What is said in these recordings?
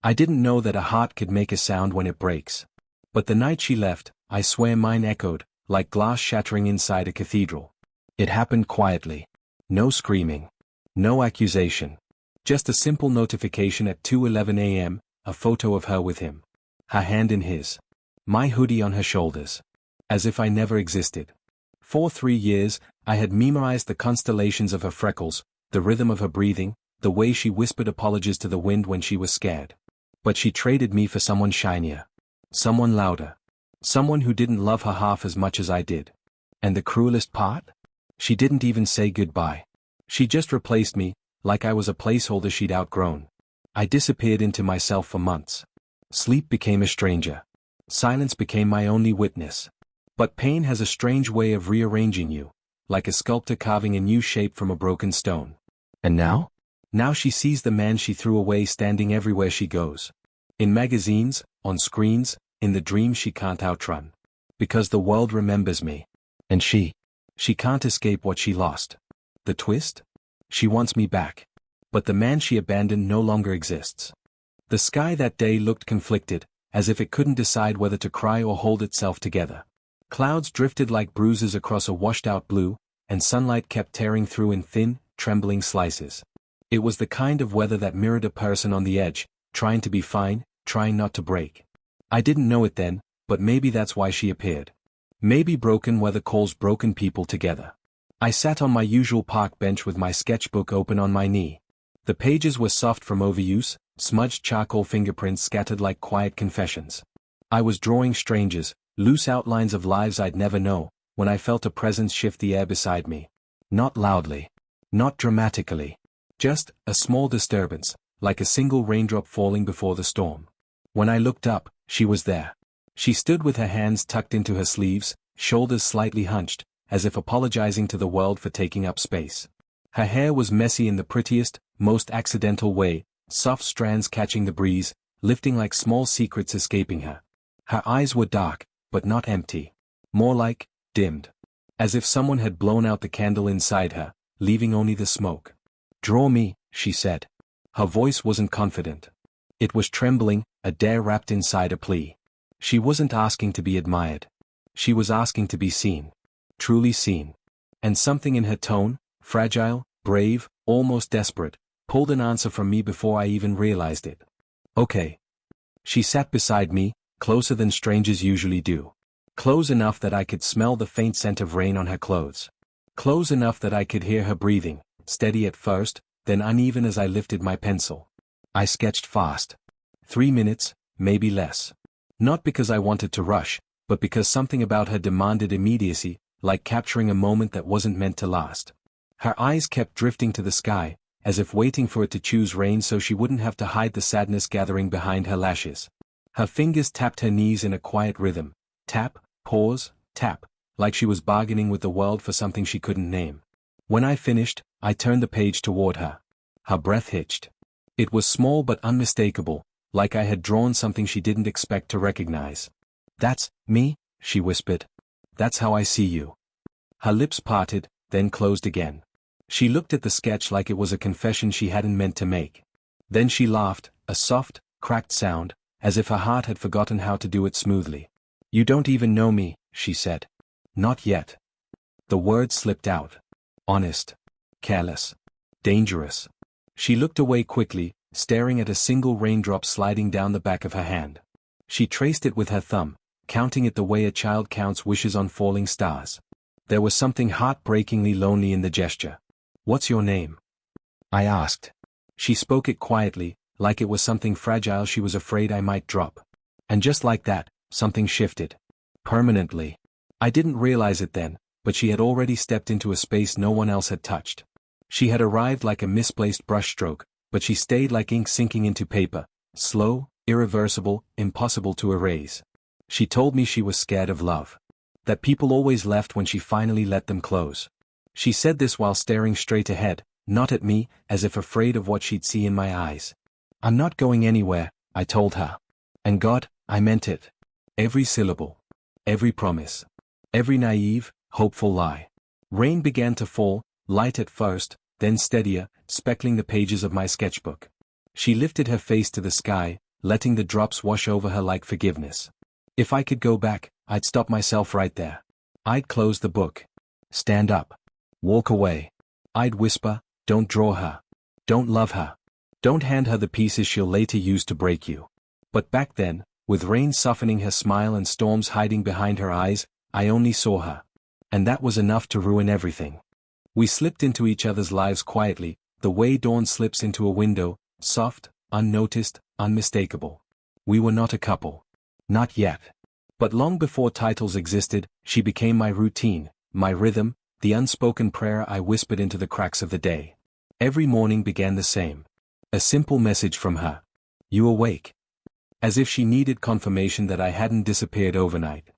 I didn't know that a heart could make a sound when it breaks. But the night she left, I swear mine echoed, like glass shattering inside a cathedral. It happened quietly. No screaming. No accusation. Just a simple notification at 2:11 a.m., a photo of her with him. Her hand in his. My hoodie on her shoulders. As if I never existed. For 3 years, I had memorized the constellations of her freckles, the rhythm of her breathing, the way she whispered apologies to the wind when she was scared. But she traded me for someone shinier. Someone louder. Someone who didn't love her half as much as I did. And the cruelest part? She didn't even say goodbye. She just replaced me, like I was a placeholder she'd outgrown. I disappeared into myself for months. Sleep became a stranger. Silence became my only witness. But pain has a strange way of rearranging you, like a sculptor carving a new shape from a broken stone. And now? Now she sees the man she threw away standing everywhere she goes. In magazines, on screens, in the dreams she can't outrun. Because the world remembers me. And she can't escape what she lost. The twist? She wants me back. But the man she abandoned no longer exists. The sky that day looked conflicted, as if it couldn't decide whether to cry or hold itself together. Clouds drifted like bruises across a washed-out blue, and sunlight kept tearing through in thin, trembling slices. It was the kind of weather that mirrored a person on the edge, trying to be fine, trying not to break. I didn't know it then, but maybe that's why she appeared. Maybe broken weather calls broken people together. I sat on my usual park bench with my sketchbook open on my knee. The pages were soft from overuse, smudged charcoal fingerprints scattered like quiet confessions. I was drawing strangers, loose outlines of lives I'd never know, when I felt a presence shift the air beside me. Not loudly. Not dramatically. Just a small disturbance, like a single raindrop falling before the storm. When I looked up, she was there. She stood with her hands tucked into her sleeves, shoulders slightly hunched, as if apologizing to the world for taking up space. Her hair was messy in the prettiest, most accidental way, soft strands catching the breeze, lifting like small secrets escaping her. Her eyes were dark, but not empty. More like, dimmed. As if someone had blown out the candle inside her, leaving only the smoke. "Draw me," she said. Her voice wasn't confident. It was trembling, a dare wrapped inside a plea. She wasn't asking to be admired. She was asking to be seen. Truly seen. And something in her tone, fragile, brave, almost desperate, pulled an answer from me before I even realized it. "Okay." She sat beside me, closer than strangers usually do. Close enough that I could smell the faint scent of rain on her clothes. Close enough that I could hear her breathing, steady at first, then uneven as I lifted my pencil. I sketched fast. 3 minutes, maybe less. Not because I wanted to rush, but because something about her demanded immediacy, like capturing a moment that wasn't meant to last. Her eyes kept drifting to the sky, as if waiting for it to choose rain so she wouldn't have to hide the sadness gathering behind her lashes. Her fingers tapped her knees in a quiet rhythm. Tap, pause, tap, like she was bargaining with the world for something she couldn't name. When I finished, I turned the page toward her. Her breath hitched. It was small but unmistakable, like I had drawn something she didn't expect to recognize. "That's me," she whispered. "That's how I see you." Her lips parted, then closed again. She looked at the sketch like it was a confession she hadn't meant to make. Then she laughed, a soft, cracked sound, as if her heart had forgotten how to do it smoothly. "You don't even know me," she said. "Not yet." The words slipped out. Honest. Careless. Dangerous. She looked away quickly, staring at a single raindrop sliding down the back of her hand. She traced it with her thumb, counting it the way a child counts wishes on falling stars. There was something heartbreakingly lonely in the gesture. "What's your name?" I asked. She spoke it quietly, like it was something fragile she was afraid I might drop. And just like that, something shifted. Permanently. I didn't realize it then, but she had already stepped into a space no one else had touched. She had arrived like a misplaced brushstroke, but she stayed like ink sinking into paper, slow, irreversible, impossible to erase. She told me she was scared of love. That people always left when she finally let them close. She said this while staring straight ahead, not at me, as if afraid of what she'd see in my eyes. "I'm not going anywhere," I told her. And God, I meant it. Every syllable. Every promise. Every naive, hopeful lie. Rain began to fall, light at first, then steadier, speckling the pages of my sketchbook. She lifted her face to the sky, letting the drops wash over her like forgiveness. If I could go back, I'd stop myself right there. I'd close the book. Stand up. Walk away. I'd whisper, don't draw her. Don't love her. Don't hand her the pieces she'll later use to break you. But back then, with rain softening her smile and storms hiding behind her eyes, I only saw her. And that was enough to ruin everything. We slipped into each other's lives quietly, the way dawn slips into a window, soft, unnoticed, unmistakable. We were not a couple. Not yet. But long before titles existed, she became my routine, my rhythm, the unspoken prayer I whispered into the cracks of the day. Every morning began the same. A simple message from her. You awake? As if she needed confirmation that I hadn't disappeared overnight.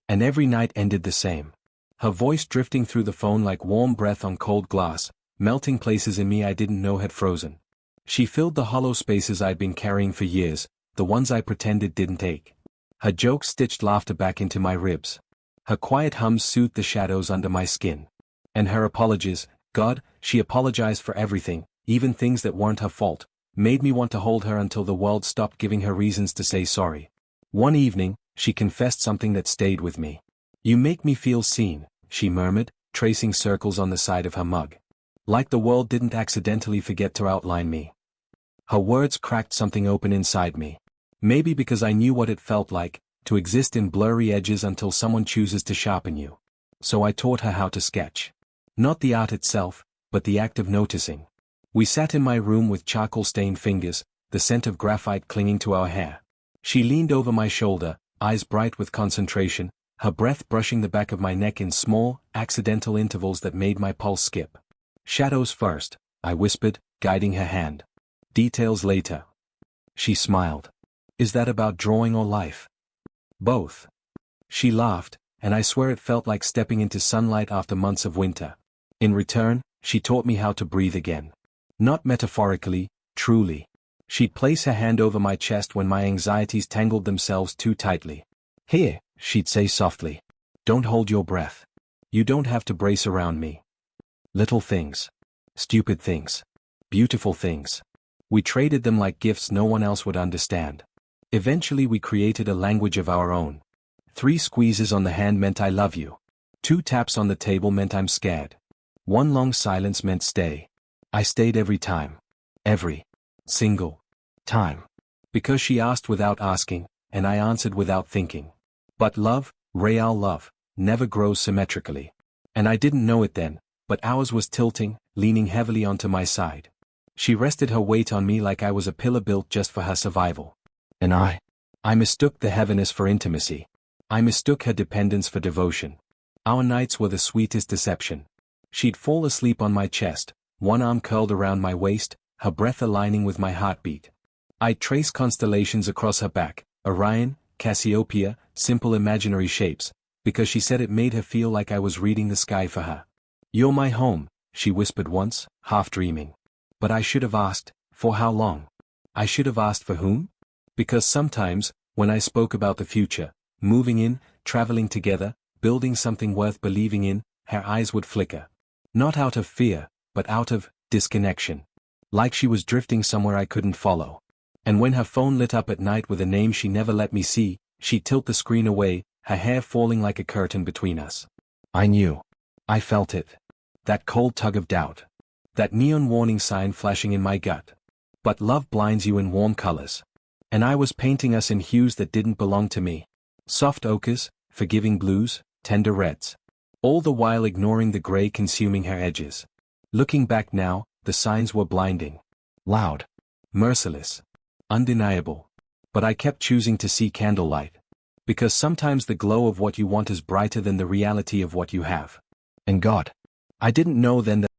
And every night ended the same. Her voice drifting through the phone like warm breath on cold glass, melting places in me I didn't know had frozen. She filled the hollow spaces I'd been carrying for years, the ones I pretended didn't ache. Her jokes stitched laughter back into my ribs. Her quiet hums soothed the shadows under my skin. And her apologies, God, she apologized for everything, even things that weren't her fault, made me want to hold her until the world stopped giving her reasons to say sorry. One evening, she confessed something that stayed with me. You make me feel seen, she murmured, tracing circles on the side of her mug. Like the world didn't accidentally forget to outline me. Her words cracked something open inside me. Maybe because I knew what it felt like, to exist in blurry edges until someone chooses to sharpen you. So I taught her how to sketch. Not the art itself, but the act of noticing. We sat in my room with charcoal-stained fingers, the scent of graphite clinging to our hair. She leaned over my shoulder, eyes bright with concentration, her breath brushing the back of my neck in small, accidental intervals that made my pulse skip. Shadows first, I whispered, guiding her hand. Details later. She smiled. Is that about drawing or life? Both. She laughed, and I swear it felt like stepping into sunlight after months of winter. In return, she taught me how to breathe again. Not metaphorically, truly. She'd place her hand over my chest when my anxieties tangled themselves too tightly. Here, she'd say softly. Don't hold your breath. You don't have to brace around me. Little things. Stupid things. Beautiful things. We traded them like gifts no one else would understand. Eventually we created a language of our own. 3 squeezes on the hand meant I love you. 2 taps on the table meant I'm scared. 1 long silence meant stay. I stayed every time. Every single time. Because she asked without asking, and I answered without thinking. But love, real love, never grows symmetrically. And I didn't know it then, but ours was tilting, leaning heavily onto my side. She rested her weight on me like I was a pillar built just for her survival. And I mistook the heaviness for intimacy. I mistook her dependence for devotion. Our nights were the sweetest deception. She'd fall asleep on my chest, one arm curled around my waist, her breath aligning with my heartbeat. I'd trace constellations across her back, Orion, Cassiopeia, simple imaginary shapes, because she said it made her feel like I was reading the sky for her. You're my home, she whispered once, half dreaming. But I should have asked, for how long? I should have asked for whom? Because sometimes, when I spoke about the future, moving in, traveling together, building something worth believing in, her eyes would flicker. Not out of fear, but out of disconnection. Like she was drifting somewhere I couldn't follow. And when her phone lit up at night with a name she never let me see, she'd tilt the screen away, her hair falling like a curtain between us. I knew. I felt it. That cold tug of doubt. That neon warning sign flashing in my gut. But love blinds you in warm colors. And I was painting us in hues that didn't belong to me. Soft ochres, forgiving blues, tender reds. All the while ignoring the gray consuming her edges. Looking back now, the signs were blinding. Loud. Merciless. Undeniable. But I kept choosing to see candlelight. Because sometimes the glow of what you want is brighter than the reality of what you have. And God. I didn't know then that